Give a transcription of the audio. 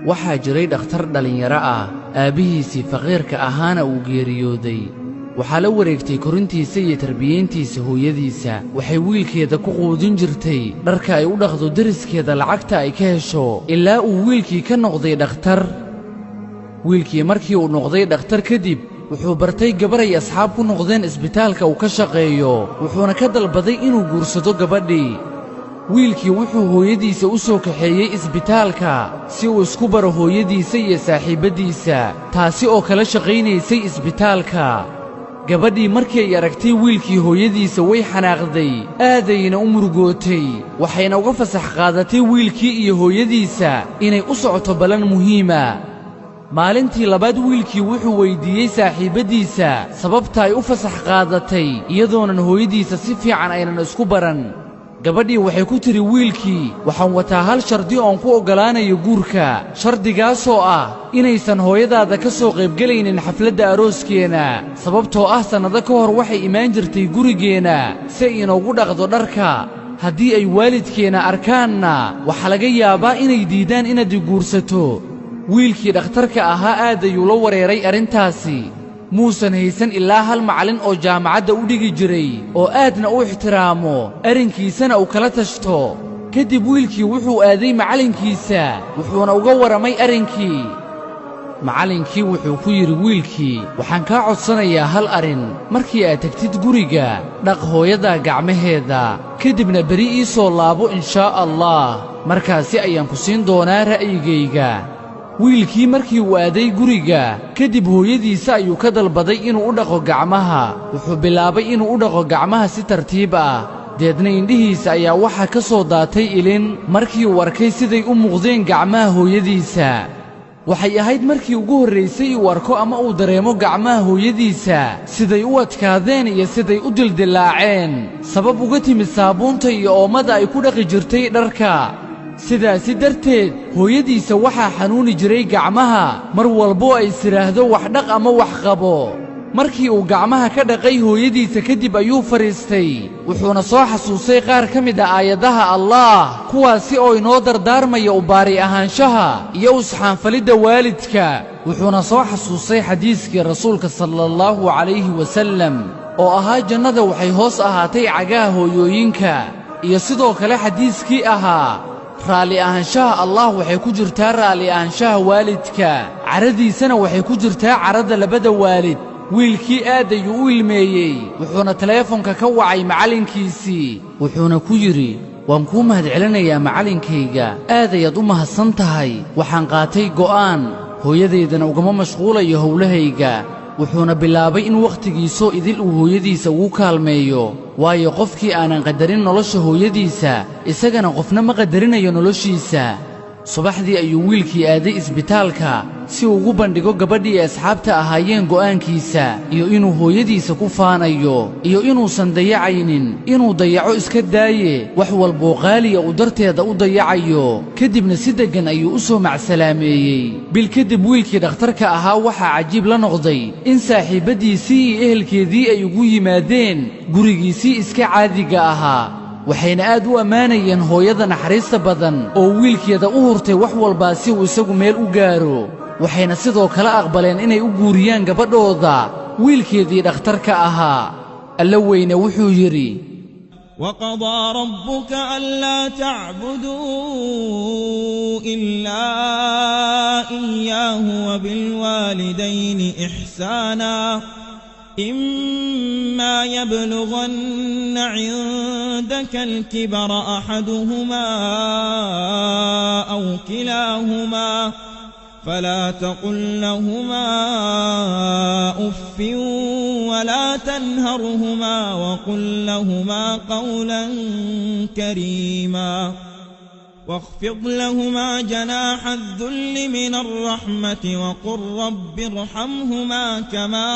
waxaa jiray dhakhtar dhalinyaro ah aabbihiisii faqiirka ahaana uu geeriyooday. waxaa la wareegtay korintiisa iyo tarbiyayntiisa hooyadiisa. waxay wiilkeeda ku quudin jirtay dharka ay u dhaqdo deriskeeda lacagta ay ka hesho ilaa uu wiilkii ka noqday dhakhtar. wiilkii markii uu noqday dhakhtar kadib wuxuu bartay gabar ay asxaab ku noqdeen isbitaalka uu ka shaqeeyo, wuxuuna ka dalbaday inuu guursado gabadhii. wiilkii wuxuu hooyadiisa u soo kaxeeyey isbitaalka si uu isku baro hooyadiisa iyo saaxiibbaddiisa, taasi oo kala shaqaynaysay isbitaalka. gabadhii markii ay aragtay wiilkii hooyadiisa way xanaaqday, aadayna u murugootay, waxayna uga fasax qaadatay wiilkii iyo hooyadiisa inay u socoto ballan muhiima. maalintii labaad wiilkii wuxuu weyddiiyey saaxiibbaddiisa sababta ay u fasax qaadatay iyadoonan hooyadiisa si fiican aynan isku baran. gabadhii waxay ku tidhi wiilkii, waxaan wataa hal shardi oon ku oggolaanayo guurka, shardigaasoo ah inaysan hooyadaada ka soo qaybgelaynin xafladda arooskeenna, sababtoo ah sannado ka hor waxay imaan jirtay gurigeenna si ay inoogu dhaqdo dharka. haddii ay waalidkeenna arkaanna waxaa laga yaabaa inay diiddaan inaad i guursato. wiilkii dhakhtarka ahaa aad ayuu la wareeray arrintaasi. muusan haysan ilaa hal macallin oo jaamacadda u dhigi jiray oo aadna u ixtiraamo, arrinkiisana uu kala tashto. kadib wiilkii wuxuu aaday macallinkiisa wuxuuna uga warramay arrinkii. macallinkii wuxuu ku yidhi wiilkii, waxaan kaa codsanayaa hal arrin. markii aad tegtid guriga dhaq hooyadaa gacmaheeda, kadibna beri ii soo laabo inshaa allah, markaasi ayaan ku siin doonaa ra'yigayga. wiilkii markii uu aaday guriga kadib hooyadiisa ayuu ka dalbaday inuu u dhaqo gacmaha. wuxuu bilaabay inuu u dhaqo gacmaha si tartiib ah, deedna indhihiisa ayaa waxaa ka soo daatay ilin markii uu arkay siday u muuqdeen gacmaha hooyadiisa. waxay ahayd markii ugu horraysay uu arko ama uu dareemo gacmaha hooyadiisa siday u adkaadeen iyo siday u dildillaaceen, sabab uga timid saabuunta iyo oomada ay ku dhaqi jirtay dharka. sidaasi darteed hooyadiisa waxaa xanuuni jiray gacmaha mar walboo ay istidhaahdo wax dhaq ama wax qabo. markii uu gacmaha ka dhaqay hooyadiisa kadib ayuu fadhiistay, wuxuuna soo xasuustay qaar ka mid a aayadaha allaah, kuwaasi oo inoo dardaarmaya u baari ahaanshaha iyo usxaanfalidda waalidka. wuxuuna soo xasuustay xadiiskii rasuulka sala allahu calayhi wasallam oo ahaa jannada waxay hoos ahaatay cagaha hooyooyinka, iyo sidoo kale xadiiskii ahaa raalli ahaanshaha allah waxay ku jirtaa raalli ahaanshaha waalidka, caradiisana waxay ku jirtaa carada labada waalid. wiilkii aad ayuu u ilmeeyey, wuxuuna taleefonka ka wacay macallinkiisii, wuxuuna ku yidhi, waan kuu mahadcelinayaa macallinkayga, aad ayaad u mahadsan tahay. waxaan qaatay go'aan, hooyadeydana ugama mashquulayo howlahayga. wuxuuna bilaabay in wakhtigiisoo idil uu hooyadiisa ugu kaalmeeyo, waayo qofkii aanan qadarin nolosha hooyadiisa isagana qofna ma qadarinayo noloshiisa. subaxdii ayuu wiilkii aaday isbitaalka si uu ugu bandhigo gabadhii ay asxaabta ahaayeen go'aankiisa, iyo inuu hooyadiisa ku faanayo, iyo inuusan dayacaynin, inuu dayaco iska daaye wax walboo qaaliya uu darteeda u dayacayo. kadibna si deggan ayuu u soo macsalaameeyey. bil kadib wiilkii dhakhtarka ahaa waxaa cajiib la noqday in saaxiibbaddiisii iyo ehelkeedii ay ugu yimaadeen gurigiisii iska caadiga ahaa. waxayna aad u ammaanayeen hooyada naxariista badan oo wiilkeeda u hurtay wax walbaa si uu isagu meel u gaaro. waxayna sidoo kale aqbaleen inay u guuriyaan gabadhooda wiilkeedii dhakhtarka ahaa. alla weyne wuxuu yidhi, وقضى ربك ألا تعبدوا إلا إياه وبالوالدين إحسانا إما يبلغن عندك الكبر أحدهما أو كلاهما فلا تقل لهما أف ولا تنهرهما وقل لهما قولا كريما واخفض لهما جناح الذل من الرحمة وقل رب ارحمهما كما